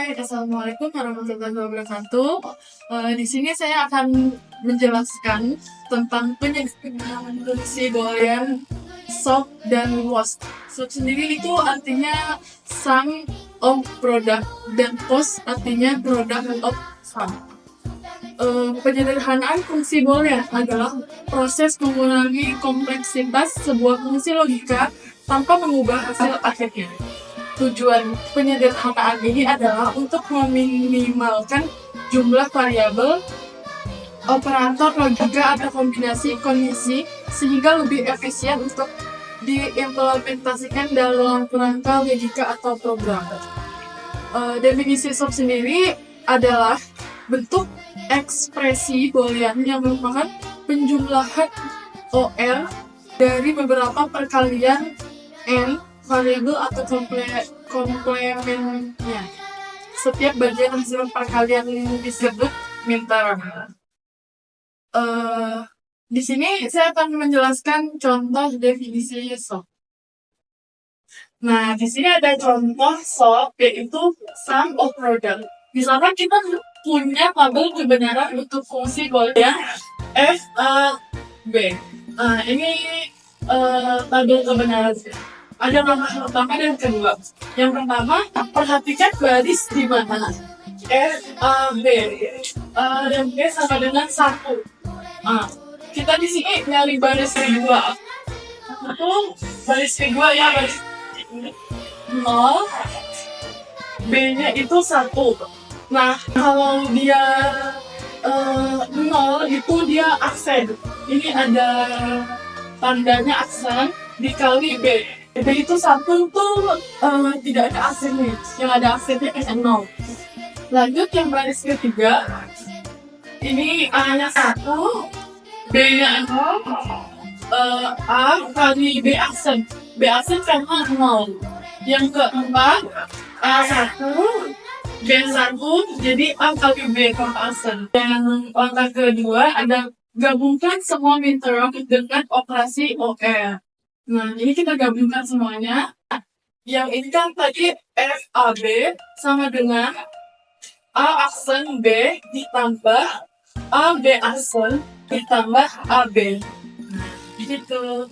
Hai, assalamualaikum warahmatullahi wabarakatuh. Di sini saya akan menjelaskan tentang penyediaan fungsi boolean SOP dan WASP. SOP sendiri itu artinya sum of product dan POS artinya product of sum. Penyederhanaan fungsi boolean adalah proses mengurangi kompleksitas sebuah fungsi logika tanpa mengubah hasil akhirnya. Tujuan penyederhanaan ini adalah untuk meminimalkan jumlah variabel, operator logika atau kombinasi kondisi sehingga lebih efisien untuk diimplementasikan dalam kerangka logika atau program. Definisi SOP sendiri adalah bentuk ekspresi boolean yang merupakan penjumlahan OR dari beberapa perkalian N variabel atau komplementnya. Setiap bagian hasil perkalian disebut minterm. Di sini saya akan menjelaskan contoh definisi SOP. Nah, di sini ada contoh SOP yaitu sum of product. Misalkan kita punya tabel kebenaran untuk fungsi boolean f a b. Ini tabel kebenaran. Ada langkah pertama dan kedua. Yang pertama, perhatikan baris di mana F, A, B dan B sama dengan 1. Kita di sini nyari baris kedua. Itu baris kedua ya, baris 0, B-nya itu 1. Nah, kalau dia 0 itu dia aksen. Ini ada tandanya aksen dikali B. B itu 1 tuh tidak ada aksennya, yang ada aksennya S0. Lanjut yang baris ketiga, ini A-nya 1, B-nya 0, A kali B aksen. B aksen karena 0. Yang keempat, A1, B1, jadi A kali B tanpa aksen. Yang langkah kedua ada gabungkan semua minterm dengan operasi OR. Nah, ini kita gabungkan semuanya. Yang ini kan tadi FAB sama dengan A aksen B ditambah AB aksen ditambah AB. Gitu.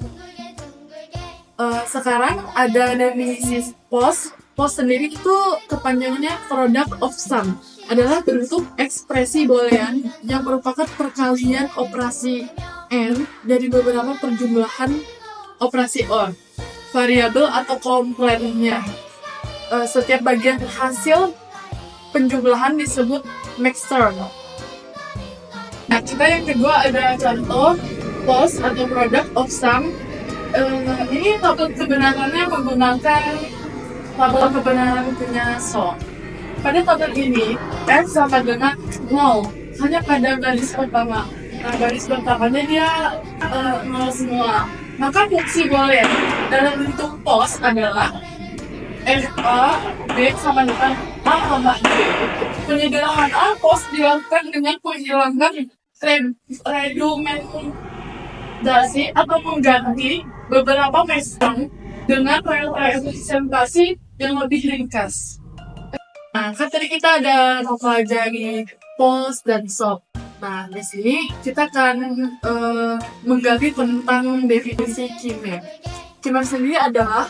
Sekarang ada definisi POS. POS sendiri itu kepanjangannya product of sum. Adalah bentuk ekspresi boolean yang merupakan perkalian operasi N dari beberapa perjumlahan operasi OR, variabel atau komplementnya. Setiap bagian hasil penjumlahan disebut maxterm. Nah, kita yang kedua ada contoh POS atau product of sum. Ini tabel kebenarannya menggunakan tabel kebenaran punya SOP. Pada tabel ini, F sama dengan 0, hanya pada baris pertama. Nah, baris pertamanya dia 0 semua. Maka fungsi boolean dalam bentuk POS adalah FA B sama dengan A tambah B. Penyederhanaan POS dilakukan dengan penghilangan redundansi atau mengganti beberapa maxterm dengan representasi yang lebih ringkas. Nah, kan tadi kita ada mempelajari POS dan SOP. Nah, di sini kita akan menggali tentang definisi keymap. Keymap sendiri adalah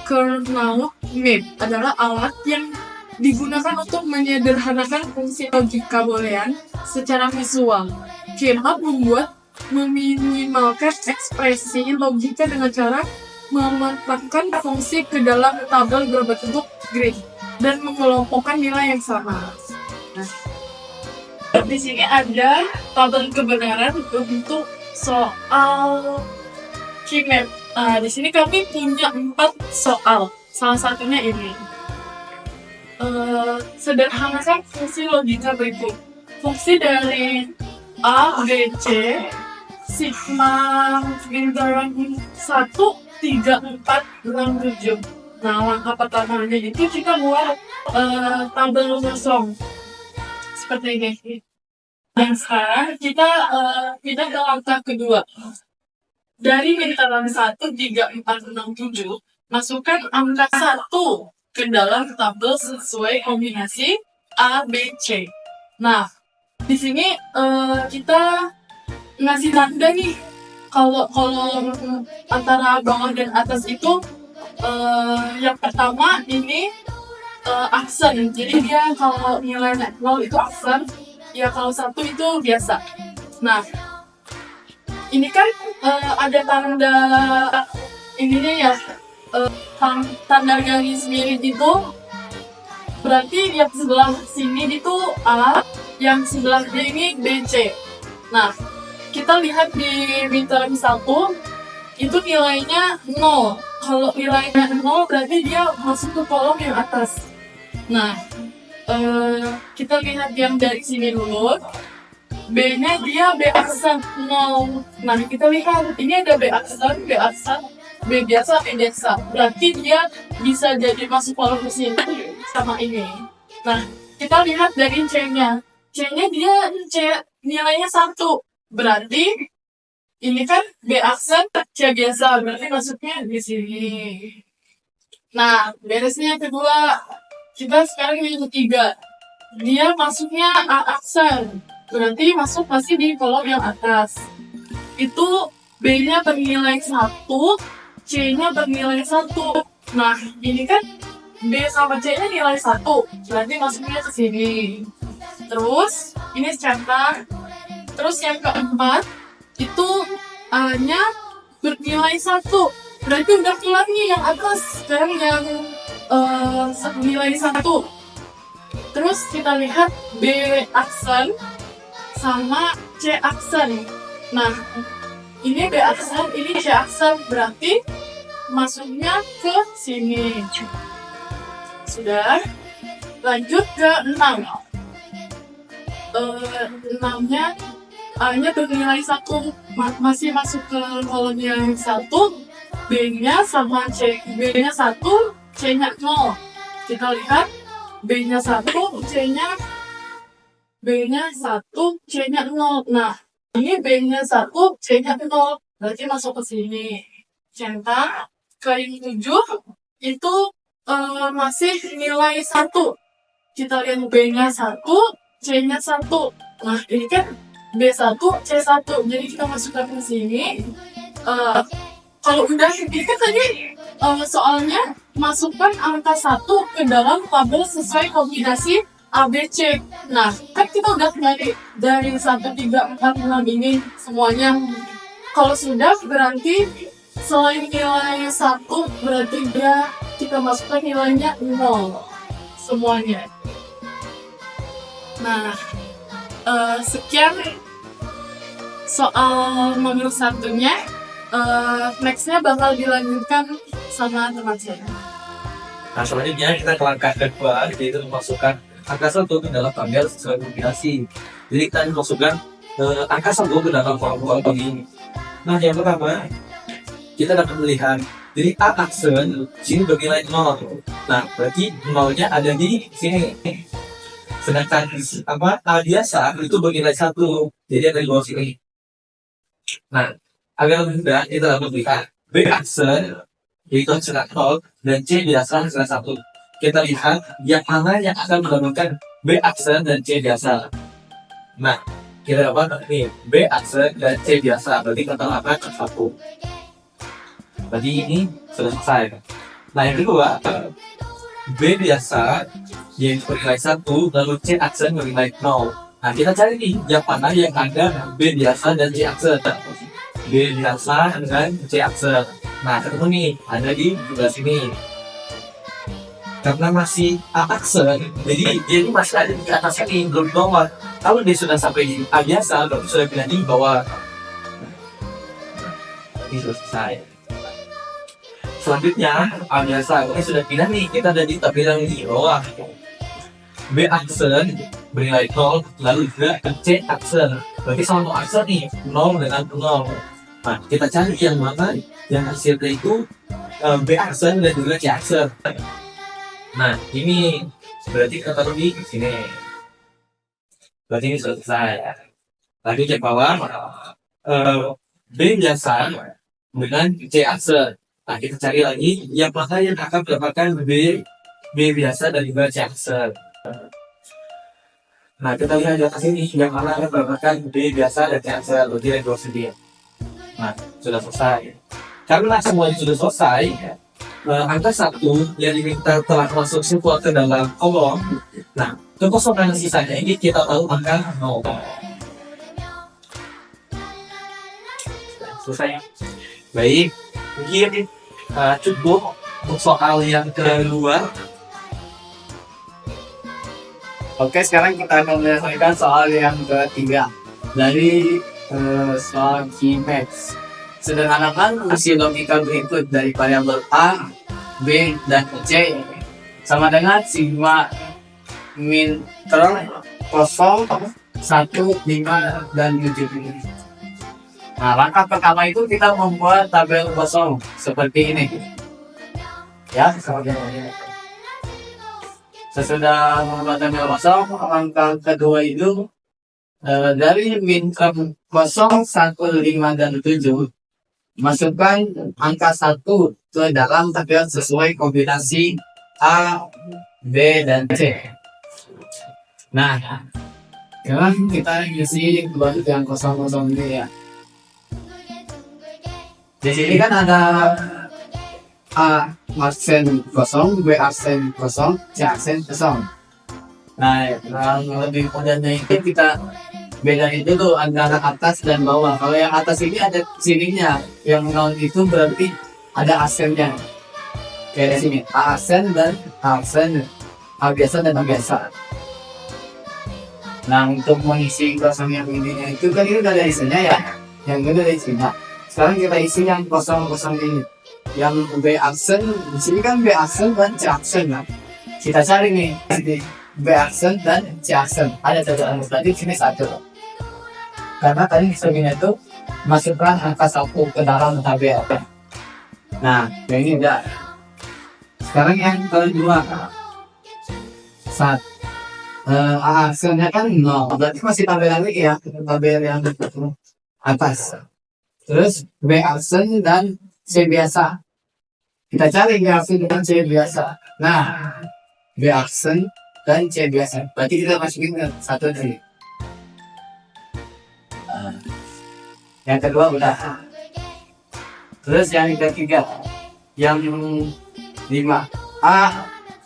kernel map, adalah alat yang digunakan untuk menyederhanakan fungsi logika boolean secara visual. Keymap meminimalkan ekspresi logika dengan cara memanfaatkan fungsi ke dalam tabel berbentuk grid dan mengelompokkan nilai yang sama. Nah, di sini ada tabel kebenaran untuk soal keymap. Di sini kami punya 4 soal. Salah satunya ini. Sederhanakan fungsi logika berikut. Fungsi dari A, B, C, sigma minterm 1, 3, 4, 6, 7. Nah, langkah pertamanya itu kita buat tabel kosong. Seperti ini. Dan sekarang kita pindah ke langkah kedua. Dari minterm 1, 3, 4, 6, 7, masukkan angka 1 ke dalam tabel sesuai kombinasi A, B, C. Nah, di sini kita ngasih tanda nih kalau antara bawah dan atas itu yang pertama ini aksen. Jadi dia kalau nilai 0 itu aksen, ya kalau 1 itu biasa. Nah, ini kan ada tanda ininya ya, tanda garis miring itu berarti yang sebelah sini itu A, yang sebelah ini B, C. Nah, kita lihat di midterm 1 itu nilainya 0. Kalau nilainya 0 berarti dia masuk ke kolom yang atas. Nah, kita lihat yang dari sini dulu. B-nya dia B aksen 0. Nah, kita lihat ini ada B aksen, B biasa, B biasa. Berarti dia bisa jadi masuk kolom ke sini sama ini. Nah, kita lihat dari C-nya. C-nya dia nilainya 1. Berarti ini kan B aksen, C biasa. Berarti masuknya di sini. Nah, beresnya yang kedua. Kita sekarang yang ketiga. Dia masuknya A aksen. Berarti masih di kolom yang atas. Itu B-nya bernilai 1, C-nya bernilai 1. Nah, ini kan B sama C-nya nilai 1. Berarti masuknya ke sini. Terus, ini centang. Terus yang keempat, itu A-nya bernilai 1. Berarti udah keluar nih yang atas. Sekarang yang nilai 1. Terus kita lihat B aksen sama C aksen. Nah, ini B aksen, ini C aksen, berarti masuknya ke sini. Sudah. Lanjut ke 6. 6-nya A-nya bernilai 1, masih masuk ke kolom yang 1. B-nya sama C, B-nya 1, C-nya 0. Kita lihat B-nya 1, C-nya 0. Nah, ini B-nya 1, C-nya 0. Berarti masuk ke sini. Centang ke yang 7 itu masih nilai 1. Kita lihat B-nya 1, C-nya 1. Nah, ini kan B1, C1. Jadi kita masukkan ke sini. Kalau udah ini kan tadi soalnya masukkan angka 1 ke dalam tabel sesuai kombinasi ABC. Nah, kan kita udah nyari dari 1, 3, 4, 6 ini semuanya. Kalau sudah berarti selain nilai 1 berarti kita masukkan nilainya 0 semuanya. Nah, sekian soal nomor 1-nya. Nextnya bakal dilanjutkan sama teman saya. Nah, selanjutnya kita ke langkah kedua, yaitu memasukkan angka 1 ke dalam tabel sesuai kombinasi. Jadi kita memasukkan angka 1 ke dalam kolom ini. Nah, yang pertama kita dapat melihat jadi A aksen sini bernilai 0. Nah, berarti 0-nya ada di sini. Sedangkan A biasa itu bernilai 1. Jadi ada di bawah sini. Nah, agar mudah kita dapat melihat B aksen yaitu hasilnya 0 dan C biasa hasilnya 1. Kita lihat yang mana yang akan mendapatkan B aksen dan C biasa. Nah, kita dapat nih B aksen dan C biasa, berarti kita dapat 1. Berarti ini sudah selesai. Nah, yang kedua B biasa yaitu bernilai 1 lalu C aksen bernilai 0. Nah, kita cari nih yang mana yang ada B biasa dan C aksen. B biasa dengan C aksen. Nah, ketemu nih, ada di sebelah sini. Karena masih A aksen, jadi dia ini masih ada di atas ini, belum di bawah. Kalau dia sudah sampai di A biasa, berarti sudah pindah di bawah. Ini sudah selesai. Selanjutnya, A biasa, ini sudah pindah nih, kita ada di tabel yang di bawah. B aksen bernilai 0, lalu juga C aksen. Berarti sama aksen nih, 0 dengan 0. Nah, kita cari yang mana yang hasilnya itu B aksen dan juga C aksen. Nah, ini berarti kita taruh di sini. Berarti ini sudah selesai. Lagi cek bawah, B biasa dengan C aksen. Nah, kita cari lagi yang mana yang akan mendapatkan B B biasa dan juga C aksen. Nah, kita lihat di atas ini yang mana akan mendapatkan B biasa dan C aksen ujian dua sendiri. Nah, sudah selesai. Karena semuanya sudah selesai, angka 1 yang diminta telah masuk semua ke dalam kolom. Nah, kekosongan sisanya ini kita tahu angka 0. Selesai. Baik, mungkin cukup untuk soal yang kedua. Oke, sekarang kita akan menyelesaikan soal yang ketiga dari soal G-Max. Sederhanakan fungsi logika berikut dari variabel A, B, dan C sama dengan sigma min term 0, 1, 5, dan 7. Nah, langkah pertama itu kita membuat tabel kosong seperti ini. Ya, seperti ini. Sesudah membuat tabel kosong, langkah kedua itu dari min term 0, 1, 5, dan 7 masukkan angka 1 ke dalam tabel sesuai kombinasi A, B, dan C. Nah, sekarang kita isi buat yang kosong-kosong ini ya. Di sini kan ada A aksen kosong, B aksen kosong, C aksen kosong. Nah, yang lebih mudahnya itu kita bedain dulu antara atas dan bawah. Kalau yang atas ini ada sininya, yang nol itu berarti ada aksennya. Kayak di sini, A aksen dan A aksen, A biasa dan A biasa. Nah, untuk mengisi kosong yang ini itu kan ini udah ada isinya ya, yang ini udah ada isinya. Sekarang kita isi yang kosong-kosong ini. Yang B aksen, di sini kan B aksen dan C aksen lah. Kita cari nih, B aksen dan C aksen. Ada satu berarti sini satu. Karena tadi sebelumnya itu masukkan angka 1 ke dalam tabel. Nah, yang ini udah. Sekarang yang kedua. A aksennya kan 0. Berarti masih tabel lagi ya, tabel yang atas. Terus B aksen dan C biasa. Kita cari B aksen dan C biasa. Nah, B aksen dan C biasa. Berarti kita masukin ke satu dari. Yang kedua udah. Terus yang ketiga, yang 5 A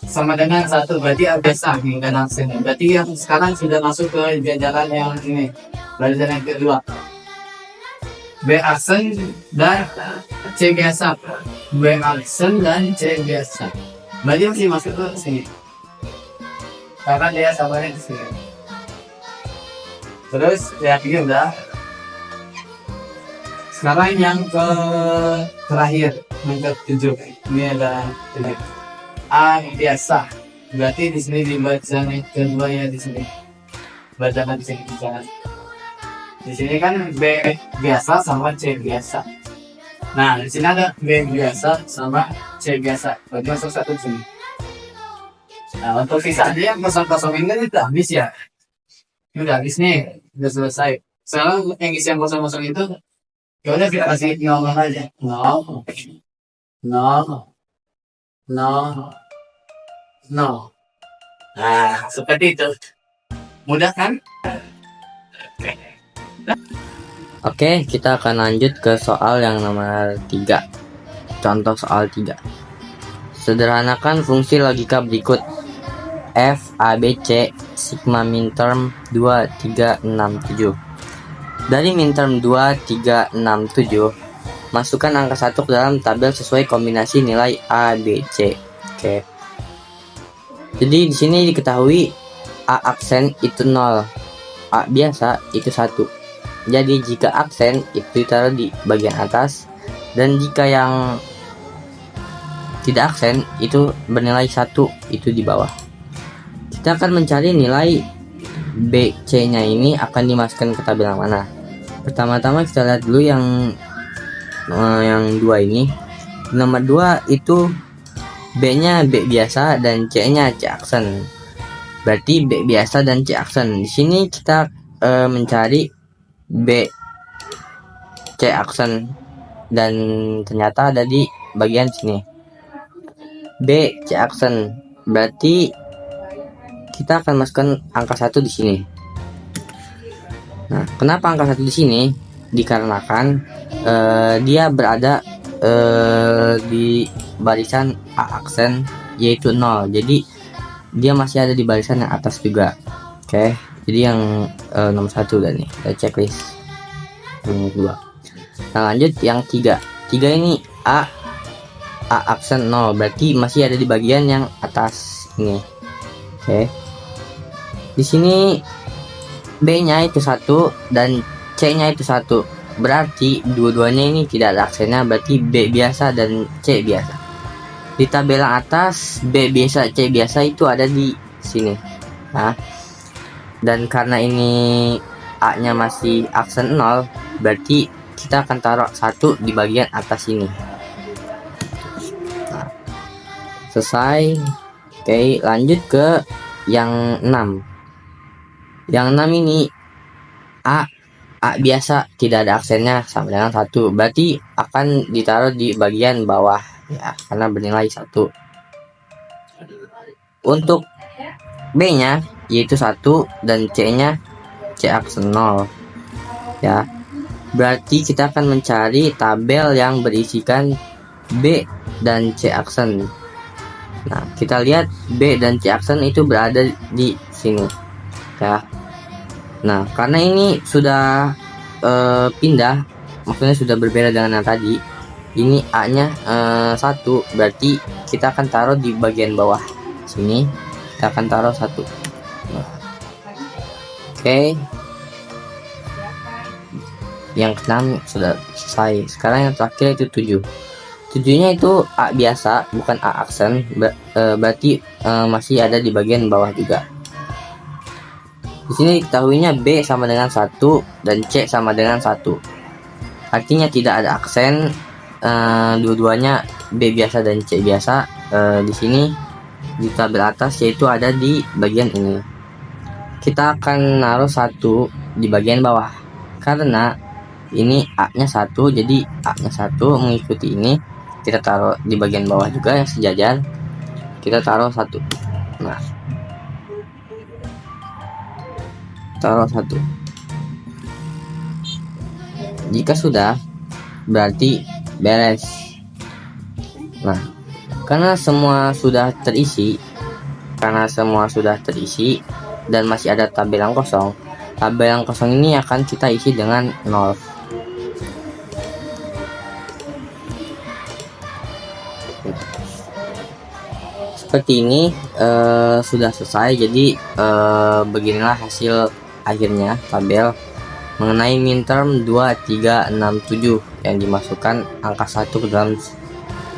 sama dengan 1 berarti A biasa dan aksen. Berarti yang sekarang sudah masuk ke jajaran yang ini. Berarti yang kedua. B aksen dan C biasa. B aksen dan C biasa. Berarti masih masuk ke sini. Karena dia samanya di sini. Terus yang ini udah. Sekarang yang ke terakhir, yang ke-7. Ini ada 7. A biasa. Berarti di sini dibaca yang kedua ya di sini. Bacaan di sini jangan. Di sini kan B biasa sama C biasa. Nah, di sini ada B biasa sama C biasa. Berarti masuk satu sini. Nah, untuk sisanya yang kosong-kosong ini udah habis ya. Ini udah habis nih, udah selesai. Sekarang yang isi yang kosong-kosong itu, ya udah kita kasih 0 aja. 0, 0, 0, 0. Nah, seperti itu. Mudah kan? Oke, kita akan lanjut ke soal yang nomor 3. Contoh soal 3. Sederhanakan fungsi logika berikut. F, A, B, C, sigma min term 2, 3, 6, 7. Dari min term 2, 3, 6, 7, masukkan angka 1 ke dalam tabel sesuai kombinasi nilai A, B, C. Oke. Jadi di sini diketahui A aksen itu 0, A biasa itu 1. Jadi jika aksen itu ditaruh di bagian atas, dan jika yang tidak aksen itu bernilai 1 itu di bawah. Kita akan mencari nilai B, C nya ini akan dimasukkan ke tabel yang mana. Pertama-tama kita lihat dulu yang 2 ini. Nomor 2 itu B nya B biasa dan C nya C aksen. Berarti B biasa dan C aksen. Di sini kita mencari B C aksen, dan ternyata ada di bagian sini. B C aksen berarti kita akan masukkan angka 1 di sini. Nah, kenapa angka 1 di sini? Dikarenakan dia berada di barisan A aksen yaitu 0. Jadi dia masih ada di barisan yang atas juga. Oke, jadi yang nomor 1 udah nih, kita checklist. Nomor 2. Nah, lanjut yang 3. 3 ini A aksen 0, berarti masih ada di bagian yang atas ini. Oke. Di sini B-nya itu 1 dan C-nya itu 1. Berarti dua-duanya ini tidak ada aksennya, berarti B biasa dan C biasa. Di tabel yang atas B biasa, C biasa itu ada di sini. Nah, dan karena ini A-nya masih aksen 0, berarti kita akan taruh 1 di bagian atas ini. Nah, selesai. Oke, lanjut ke yang 6. Yang 6 ini A biasa tidak ada aksennya sama dengan 1, berarti akan ditaruh di bagian bawah ya, karena bernilai 1. Untuk B-nya yaitu 1 dan C-nya C aksen 0 ya. Berarti kita akan mencari tabel yang berisikan B dan C aksen. Nah, kita lihat B dan C aksen itu berada di sini ya. Nah, karena ini sudah pindah, maksudnya sudah berbeda dengan yang tadi. Ini A-nya 1, berarti kita akan taruh di bagian bawah sini. Kita akan taruh 1. Nah, oke. Yang ke-6 sudah selesai. Sekarang yang terakhir itu 7. 7-nya itu A biasa, bukan A aksen, berarti masih ada di bagian bawah juga. Di sini diketahuinya B sama dengan 1 dan C sama dengan 1. Artinya tidak ada aksen, dua-duanya B biasa dan C biasa. Di sini di tabel atas yaitu ada di bagian ini. Kita akan naruh 1 di bagian bawah. Karena ini A-nya 1, jadi A-nya 1 mengikuti ini. Kita taruh di bagian bawah juga yang sejajar. Kita taruh 1. Nah, taruh 1. Jika sudah, berarti beres. Nah, karena semua sudah terisi dan masih ada tabel yang kosong, tabel yang kosong ini akan kita isi dengan 0. Seperti ini sudah selesai. Jadi beginilah hasil akhirnya tabel mengenai minterm 2, 3, 6, 7 yang dimasukkan angka 1 ke dalam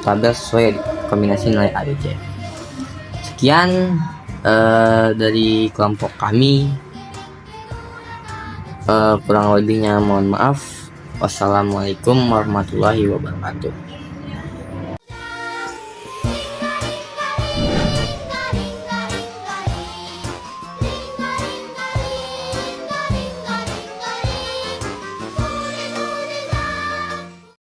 tabel sesuai kombinasi nilai A, B, C. Sekian dari kelompok kami. Kurang lebihnya mohon maaf. Wassalamualaikum warahmatullahi wabarakatuh.